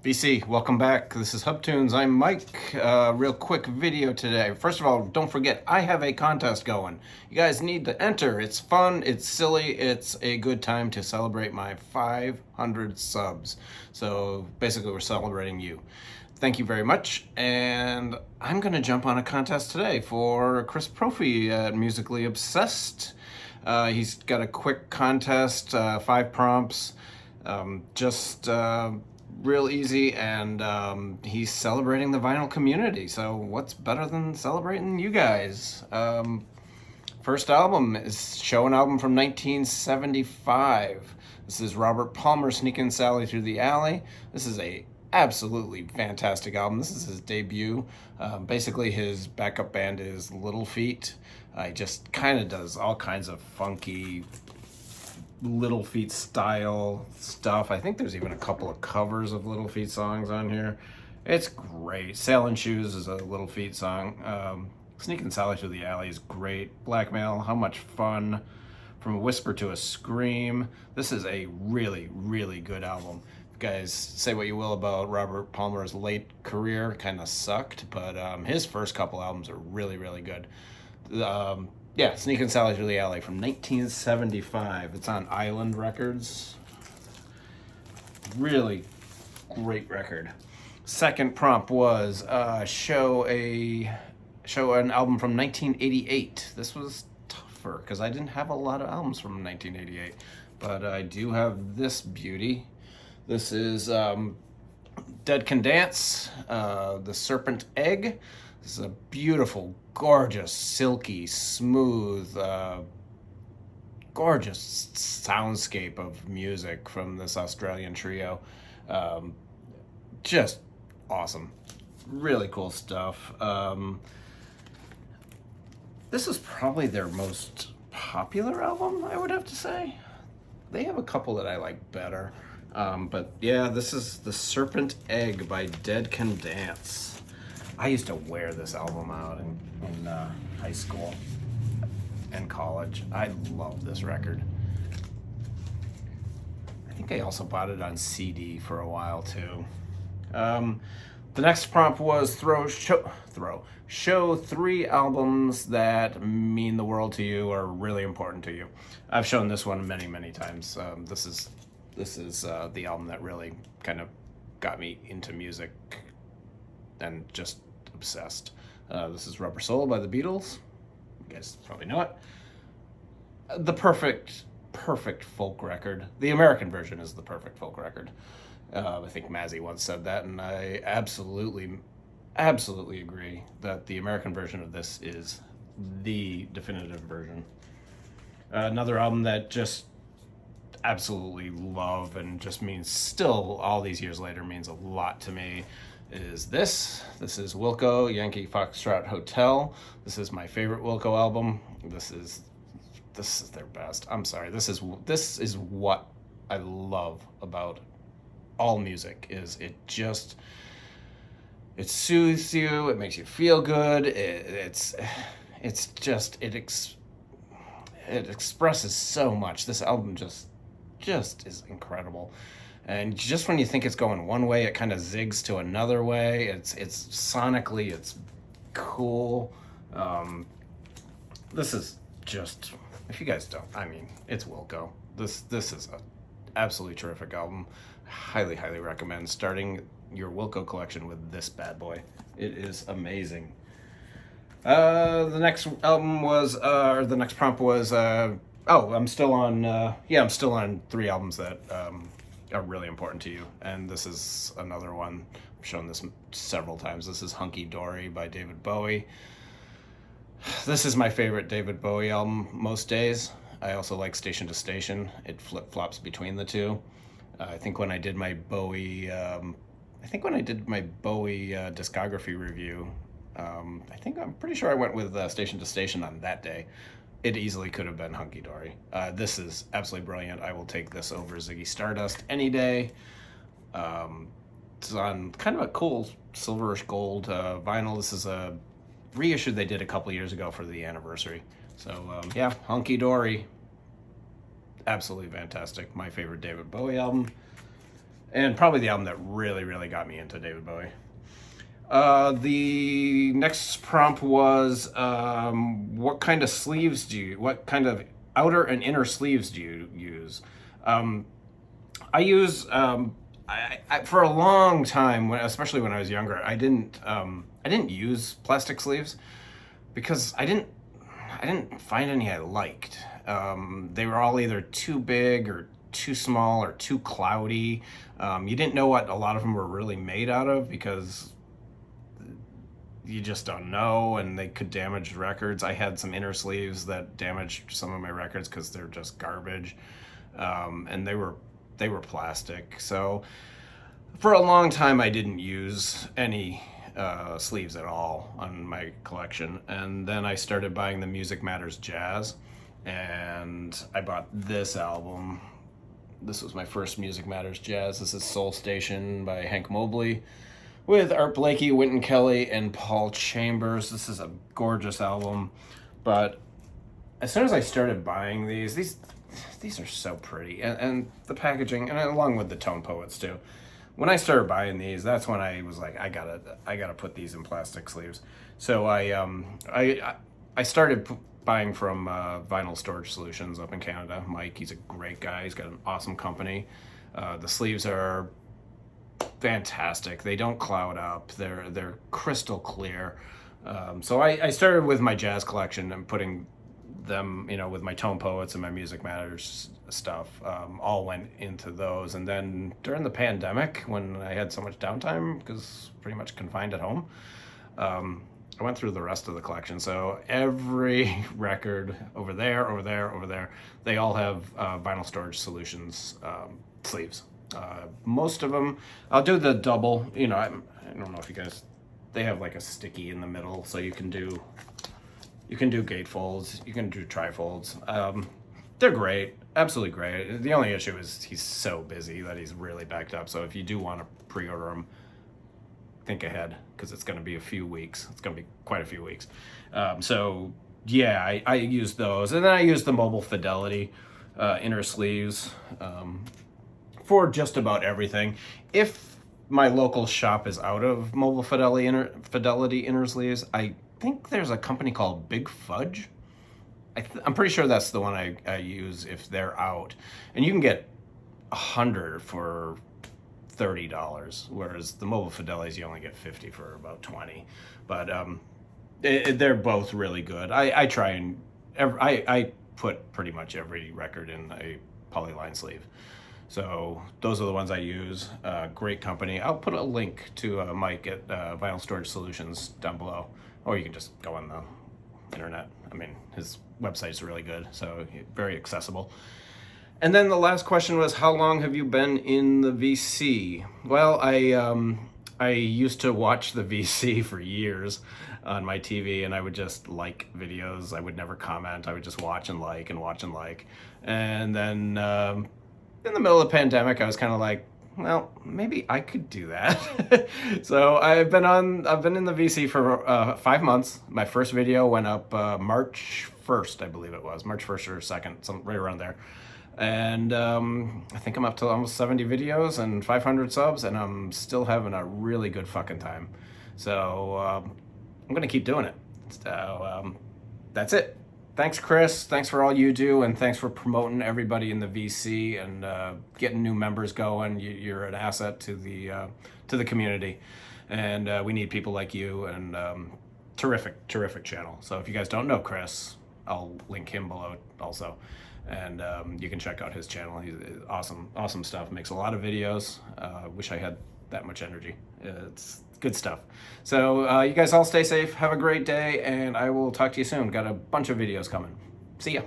BC, welcome back. This is Hub Tunes. I'm Mike. Real quick video today. First of all, don't forget, I have a contest going. You guys need to enter. It's fun, it's silly, it's a good time to celebrate my 500 subs. So basically, we're celebrating you. Thank you very much. And I'm going to jump on a contest today for Chris Propfe at Musically Obsessed. He's got a quick contest, 5 prompts. Just real easy, and he's celebrating the vinyl community, so what's better than celebrating you guys? First album is Show, an album from 1975. This is Robert Palmer, Sneakin' Sally Through the Alley. This is a absolutely fantastic album. This is his debut. Basically, his backup band is Little Feat. He just kind of does all kinds of funky Little Feat style stuff. I think there's even a couple of covers of Little Feat songs on here. It's great. Sailing Shoes is a Little Feat song. Sneakin' Sally Through the Alley is great. Blackmail, how much fun. From a Whisper to a Scream. This is a really, really good album. Guys, say what you will about Robert Palmer's late career, kind of sucked, but his first couple albums are really, really good. Yeah, Sneakin' Sally Through the Alley from 1975. It's on Island Records. Really great record. Second prompt was show an album from 1988. This was tougher because I didn't have a lot of albums from 1988, but I do have this beauty. This is Dead Can Dance, The Serpent Egg. This is a beautiful, gorgeous, silky, smooth, gorgeous soundscape of music from this Australian trio. Just awesome. Really cool stuff. This is probably their most popular album, I would have to say. They have a couple that I like better. But yeah, this is The Serpent Egg by Dead Can Dance. I used to wear this album out in high school and college. I love this record. I think I also bought it on CD for a while too. The next prompt was show 3 albums that mean the world to you or really important to you. I've shown this one many, many times. This is the album that really kind of got me into music and just obsessed. This is Rubber Soul by the Beatles. You guys probably know it. The perfect folk record. The American version is the perfect folk record. I think Mazzy once said that, and I absolutely agree that the American version of this is the definitive version. Another album that just absolutely love and just means still all these years later means a lot to me is this. This is Wilco, Yankee Foxtrot Hotel. This is my favorite Wilco album. This is their best. I'm sorry. This is what I love about all music is it soothes you, it makes you feel good. It expresses so much. This album just is incredible. And just when you think it's going one way, it kind of zigs to another way. It's sonically, it's cool. This is just, if you guys don't, I mean, it's Wilco. This is a absolutely terrific album. Highly recommend starting your Wilco collection with this bad boy. It is amazing. The next prompt was I'm still on 3 albums that are really important to you, and this is another one. I've shown this several times. This is Hunky Dory by David Bowie. This is my favorite David Bowie album most days. I also like Station to Station. It flip-flops between the two. I think when I did my Bowie discography review, I'm pretty sure I went with Station to Station on that day. It easily could have been Hunky Dory. This is absolutely brilliant. I will take this over Ziggy Stardust any day. It's on kind of a cool silverish gold vinyl. This is a reissue they did a couple years ago for the anniversary. So yeah, Hunky Dory. Absolutely fantastic. My favorite David Bowie album. and probably the album that really, really got me into David Bowie. The next prompt was, what kind of what kind of outer and inner sleeves do you use? I use, for a long time, especially when I was younger, I didn't use plastic sleeves because I didn't find any I liked. They were all either too big or too small or too cloudy. You didn't know what a lot of them were really made out of because you just don't know, and they could damage records. I had some inner sleeves that damaged some of my records because they're just garbage, and they were plastic. So for a long time, I didn't use any sleeves at all on my collection, and then I started buying the Music Matters Jazz, and I bought this album. This was my first Music Matters Jazz. This is Soul Station by Hank Mobley with Art Blakey, Wynton Kelly, and Paul Chambers. This is a gorgeous album, but as soon as I started buying these are so pretty, and the packaging, and along with the Tone Poets too. When I started buying these, that's when I was like, I gotta put these in plastic sleeves. So I started buying from Vinyl Storage Solutions up in Canada. Mike, he's a great guy. He's got an awesome company. The sleeves are fantastic. They don't cloud up. They're crystal clear. So I started with my jazz collection and putting them, with my Tone Poets and my Music Matters stuff, all went into those. And then during the pandemic, when I had so much downtime because pretty much confined at home, I went through the rest of the collection. So every record over there, they all have Vinyl Storage Solutions sleeves. Most of them, I'll do the double. I don't know if you guys, they have like a sticky in the middle, so you can do gatefolds, you can do trifolds. They're great, absolutely great. The only issue is he's so busy that he's really backed up. So if you do want to pre-order them, think ahead, because it's going to be a few weeks. It's going to be quite a few weeks. So yeah, I use those, and then I use the Mobile Fidelity inner sleeves for just about everything. If my local shop is out of Mobile Fidelity inner sleeves, I think there's a company called Big Fudge. I'm pretty sure that's the one I use if they're out, and you can get 100 for $30, whereas the Mobile Fidelities you only get 50 for about 20. But they're both really good. I try and I put pretty much every record in a polyline sleeve. So those are the ones I use. Great company. I'll put a link to Mike at Vinyl Storage Solutions down below, or you can just go on the internet. I mean, his website's really good, so very accessible. And then the last question was, how long have you been in the VC? Well, I used to watch the VC for years on my TV, and I would just like videos. I would never comment. I would just watch and like and watch and like. And then in the middle of the pandemic, I was kind of like, well, maybe I could do that. So I've been in the VC for 5 months. My first video went up March 1st, I believe it was. March 1st or 2nd, right around there. And I think I'm up to almost 70 videos and 500 subs, and I'm still having a really good fucking time. So I'm going to keep doing it. So that's it. Thanks, Chris. Thanks for all you do, and thanks for promoting everybody in the VC and getting new members going. You're an asset to the community, and we need people like you. And terrific channel. So if you guys don't know Chris, I'll link him below also, and you can check out his channel. He's awesome stuff. Makes a lot of videos. Wish I had that much energy. It's good stuff. So you guys all stay safe, have a great day, and I will talk to you soon. Got a bunch of videos coming. See ya.